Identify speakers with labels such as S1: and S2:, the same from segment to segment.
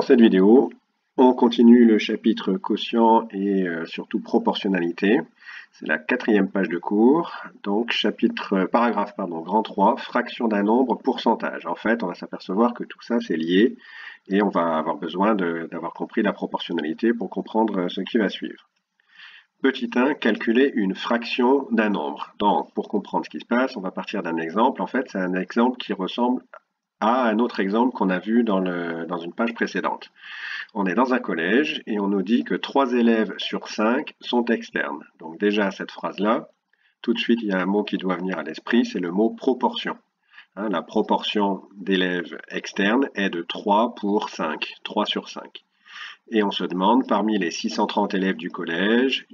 S1: cette vidéo, on continue le chapitre quotient et surtout proportionnalité. C'est la 4e page de cours. Donc paragraphe grand 3, fraction d'un nombre, pourcentage. En fait, on va s'apercevoir que tout ça c'est lié et on va avoir besoin d'avoir compris la proportionnalité pour comprendre ce qui va suivre. Petit 1, calculer une fraction d'un nombre. Donc, pour comprendre ce qui se passe, on va partir d'un exemple. En fait, c'est un exemple qui ressemble à un autre exemple qu'on a vu dans une page précédente. On est dans un collège et on nous dit que 3 élèves sur 5 sont externes. Donc déjà, cette phrase-là, tout de suite, il y a un mot qui doit venir à l'esprit, c'est le mot proportion. La proportion d'élèves externes est de 3 pour 5, 3 sur 5. Et on se demande, parmi les 630 élèves du collège,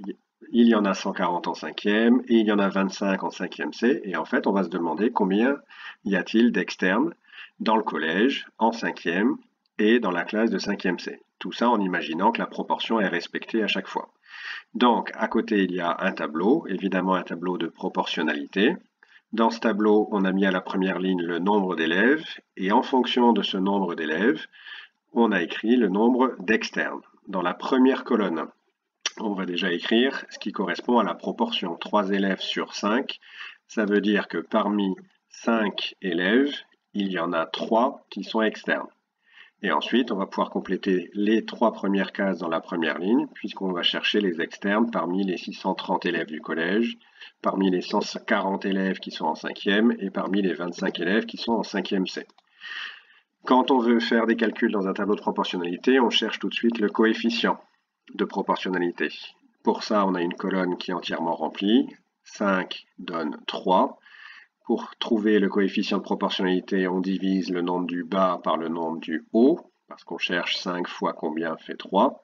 S1: il y en a 140 en 5e et il y en a 25 en 5e C. Et en fait, on va se demander combien y a-t-il d'externes dans le collège, en 5e et dans la classe de 5e C. Tout ça en imaginant que la proportion est respectée à chaque fois. Donc, à côté, il y a un tableau, évidemment un tableau de proportionnalité. Dans ce tableau, on a mis à la première ligne le nombre d'élèves et en fonction de ce nombre d'élèves, on a écrit le nombre d'externes. Dans la première colonne, on va déjà écrire ce qui correspond à la proportion 3 élèves sur 5. Ça veut dire que parmi 5 élèves, il y en a 3 qui sont externes. Et ensuite, on va pouvoir compléter les 3 premières cases dans la première ligne, puisqu'on va chercher les externes parmi les 630 élèves du collège, parmi les 140 élèves qui sont en 5e et parmi les 25 élèves qui sont en 5e C. Quand on veut faire des calculs dans un tableau de proportionnalité, on cherche tout de suite le coefficient de proportionnalité. Pour ça, on a une colonne qui est entièrement remplie. 5 donne 3. Pour trouver le coefficient de proportionnalité, on divise le nombre du bas par le nombre du haut, parce qu'on cherche 5 fois combien fait 3.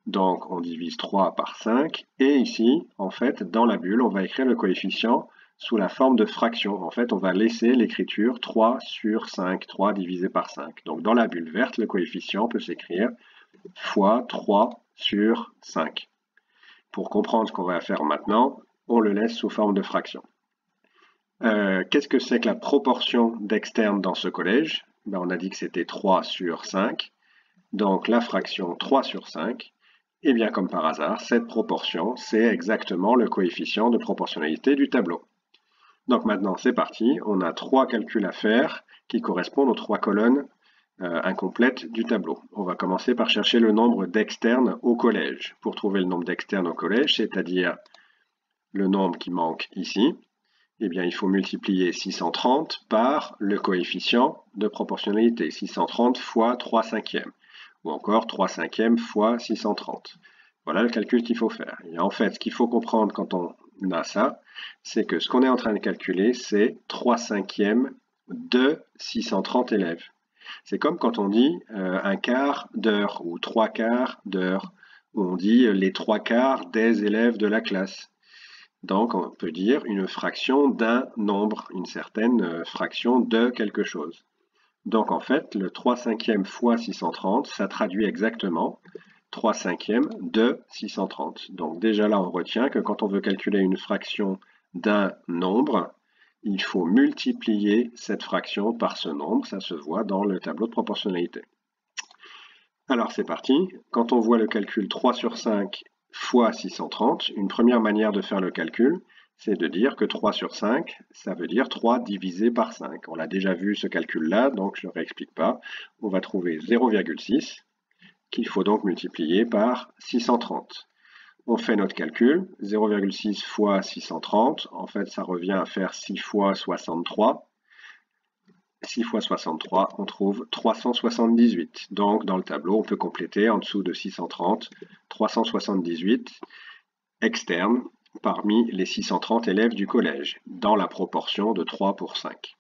S1: Donc, on divise 3 par 5. Et ici, en fait, dans la bulle, on va écrire le coefficient sous la forme de fraction. En fait, on va laisser l'écriture 3 sur 5, 3 divisé par 5. Donc, dans la bulle verte, le coefficient peut s'écrire fois 3 sur 5. Pour comprendre ce qu'on va faire maintenant, on le laisse sous forme de fraction. Qu'est-ce que c'est que la proportion d'externes dans ce collège? On a dit que c'était 3 sur 5. Donc, la fraction 3 sur 5, et bien comme par hasard, cette proportion, c'est exactement le coefficient de proportionnalité du tableau. Donc maintenant, c'est parti. On a 3 calculs à faire qui correspondent aux 3 colonnes incomplètes du tableau. On va commencer par chercher le nombre d'externes au collège. Pour trouver le nombre d'externes au collège, c'est-à-dire le nombre qui manque ici, eh bien, il faut multiplier 630 par le coefficient de proportionnalité. 630 fois 3 cinquièmes, ou encore 3 cinquièmes fois 630. Voilà le calcul qu'il faut faire. Et en fait, ce qu'il faut comprendre quand on a ça, c'est que ce qu'on est en train de calculer, c'est 3 cinquièmes de 630 élèves. C'est comme quand on dit un quart d'heure ou 3 quarts d'heure, où on dit les 3 quarts des élèves de la classe. Donc, on peut dire une fraction d'un nombre, une certaine fraction de quelque chose. Donc, en fait, le 3 cinquièmes fois 630, ça traduit exactement 3 cinquièmes de 630. Donc, déjà là, on retient que quand on veut calculer une fraction d'un nombre, il faut multiplier cette fraction par ce nombre. Ça se voit dans le tableau de proportionnalité. Alors, c'est parti. Quand on voit le calcul 3 sur 5 fois 630, une première manière de faire le calcul, c'est de dire que 3 sur 5, ça veut dire 3 divisé par 5. On l'a déjà vu ce calcul-là, donc je ne réexplique pas. On va trouver 0,6, qu'il faut donc multiplier par 630. On fait notre calcul, 0,6 fois 630, en fait ça revient à faire 6 fois 63. 6 fois 63, on trouve 378. Donc, dans le tableau, on peut compléter en dessous de 630, 378 externes parmi les 630 élèves du collège, dans la proportion de 3 pour 5.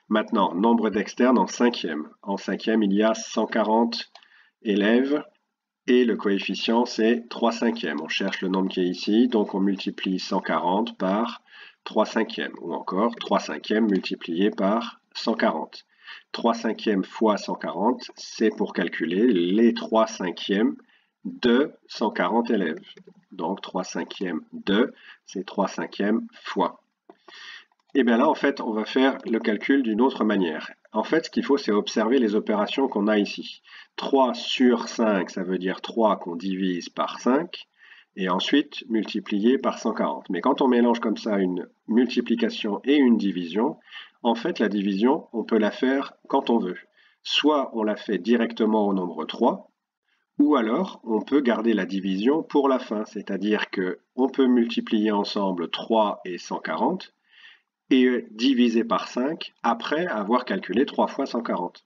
S1: Maintenant, nombre d'externes en 5e. En 5e, il y a 140 élèves et le coefficient, c'est 3 cinquièmes. On cherche le nombre qui est ici, donc on multiplie 140 par 3 cinquièmes, ou encore 3 cinquièmes multiplié par 140. 3 cinquièmes fois 140, c'est pour calculer les 3 cinquièmes de 140 élèves. Donc 3 cinquièmes de, c'est 3 cinquièmes fois. Et bien là, en fait, on va faire le calcul d'une autre manière. En fait, ce qu'il faut, c'est observer les opérations qu'on a ici. 3 sur 5, ça veut dire 3 qu'on divise par 5, et ensuite multiplié par 140. Mais quand on mélange comme ça une multiplication et une division, en fait, la division, on peut la faire quand on veut. Soit on la fait directement au nombre 3, ou alors on peut garder la division pour la fin, c'est-à-dire qu'on peut multiplier ensemble 3 et 140, et diviser par 5 après avoir calculé 3 fois 140.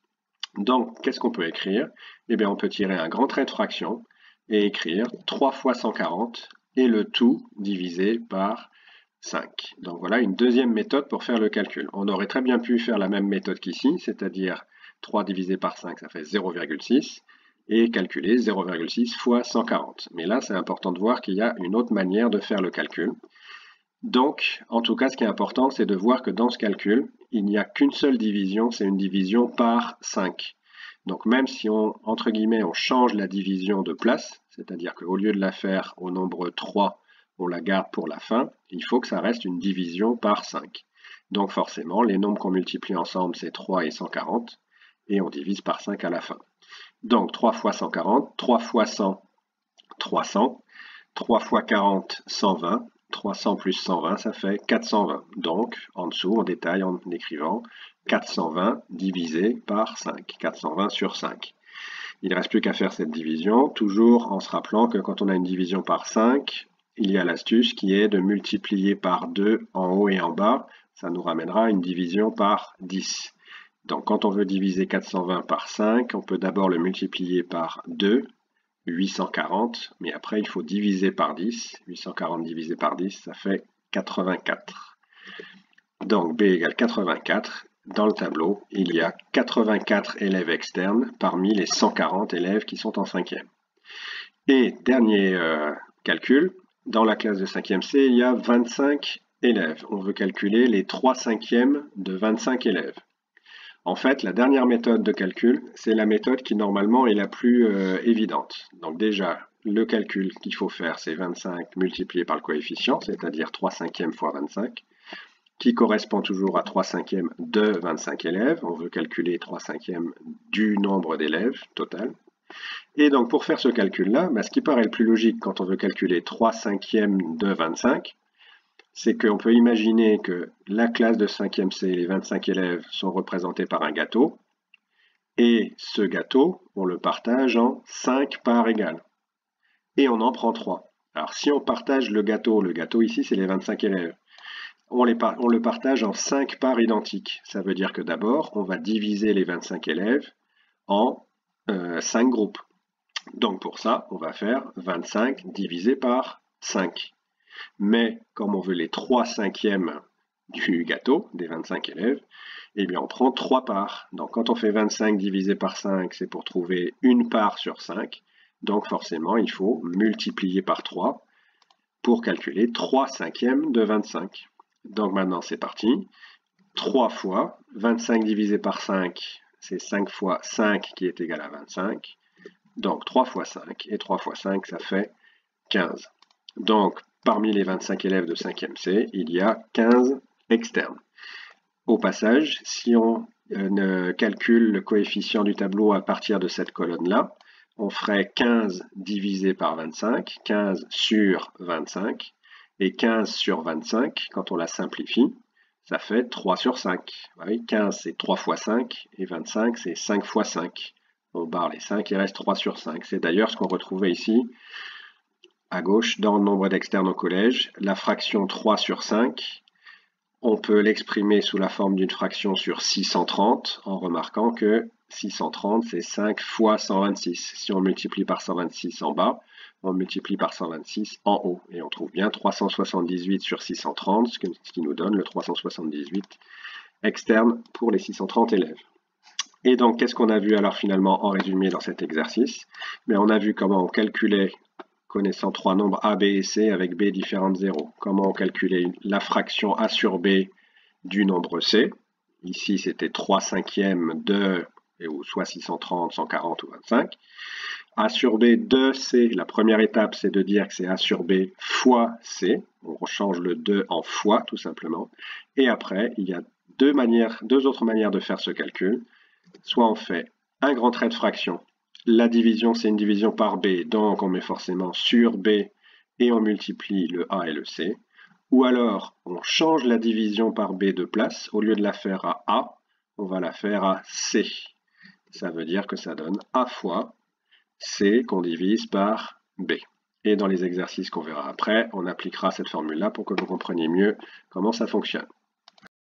S1: Donc, qu'est-ce qu'on peut écrire? Eh bien, on peut tirer un grand trait de fraction et écrire 3 fois 140 et le tout divisé par 5. Donc voilà une deuxième méthode pour faire le calcul. On aurait très bien pu faire la même méthode qu'ici, c'est-à-dire 3 divisé par 5, ça fait 0,6, et calculer 0,6 fois 140. Mais là, c'est important de voir qu'il y a une autre manière de faire le calcul. Donc, en tout cas, ce qui est important, c'est de voir que dans ce calcul, il n'y a qu'une seule division, c'est une division par 5. Donc même si on, entre guillemets, on change la division de place, c'est-à-dire qu'au lieu de la faire au nombre 3, on la garde pour la fin, il faut que ça reste une division par 5. Donc forcément, les nombres qu'on multiplie ensemble, c'est 3 et 140, et on divise par 5 à la fin. Donc 3 fois 140, 3 fois 100, 300, 3 fois 40, 120, 300 plus 120, ça fait 420. Donc, en dessous, on détaille en écrivant 420 divisé par 5. 420 sur 5. Il ne reste plus qu'à faire cette division, toujours en se rappelant que quand on a une division par 5, il y a l'astuce qui est de multiplier par 2 en haut et en bas. Ça nous ramènera à une division par 10. Donc, quand on veut diviser 420 par 5, on peut d'abord le multiplier par 2, 840, mais après il faut diviser par 10. 840 divisé par 10, ça fait 84. Donc B égale 84. Dans le tableau, il y a 84 élèves externes parmi les 140 élèves qui sont en 5e. Et dernier calcul, dans la classe de 5e C, il y a 25 élèves. On veut calculer les 3/5e de 25 élèves. En fait, la dernière méthode de calcul, c'est la méthode qui normalement est la plus évidente. Donc déjà, le calcul qu'il faut faire, c'est 25 multiplié par le coefficient, c'est-à-dire 3/5e fois 25, qui correspond toujours à 3/5e de 25 élèves. On veut calculer 3/5e du nombre d'élèves total. Et donc pour faire ce calcul-là, ce qui paraît le plus logique quand on veut calculer 3/5e de 25, c'est qu'on peut imaginer que la classe de 5e C, les 25 élèves, sont représentés par un gâteau, et ce gâteau, on le partage en 5 parts égales, et on en prend 3. Alors si on partage le gâteau ici, c'est les 25 élèves, on le partage en 5 parts identiques. Ça veut dire que d'abord, on va diviser les 25 élèves en 5 groupes. Donc pour ça, on va faire 25 divisé par 5. Mais comme on veut les 3/5e du gâteau, des 25 élèves, eh bien on prend 3 parts. Donc quand on fait 25 divisé par 5, c'est pour trouver une part sur 5. Donc forcément, il faut multiplier par 3 pour calculer 3/5e de 25. Donc maintenant, c'est parti. 3 fois 25 divisé par 5, c'est 5 fois 5 qui est égal à 25. Donc 3 fois 5, et 3 fois 5, ça fait 15. Donc, parmi les 25 élèves de 5e C, il y a 15 externes. Au passage, si on calcule le coefficient du tableau à partir de cette colonne-là, on ferait 15 divisé par 25, 15 sur 25, et 15 sur 25, quand on la simplifie, ça fait 3 sur 5. Oui, 15 c'est 3 fois 5, et 25 c'est 5 fois 5. On barre les 5, il reste 3 sur 5. C'est d'ailleurs ce qu'on retrouvait ici, à gauche, dans le nombre d'externes au collège, la fraction 3 sur 5, on peut l'exprimer sous la forme d'une fraction sur 630, en remarquant que 630, c'est 5 fois 126. Si on multiplie par 126 en bas, on multiplie par 126 en haut. Et on trouve bien 378 sur 630, ce qui nous donne le 378 externe pour les 630 élèves. Et donc, qu'est-ce qu'on a vu alors finalement en résumé dans cet exercice? On a vu comment on calculait, connaissant trois nombres A, B et C avec B différents de 0, comment on calculait la fraction A sur B du nombre C. Ici, c'était 3/5e de, ou soit 630, 140 ou 25. A sur B de C, la première étape, c'est de dire que c'est A sur B fois C. On change le 2 en fois, tout simplement. Et après, il y a deux autres manières de faire ce calcul. Soit on fait un grand trait de fraction. La division, c'est une division par B, donc on met forcément sur B et on multiplie le A et le C. Ou alors, on change la division par B de place. Au lieu de la faire à A, on va la faire à C. Ça veut dire que ça donne A fois C qu'on divise par B. Et dans les exercices qu'on verra après, on appliquera cette formule-là pour que vous compreniez mieux comment ça fonctionne.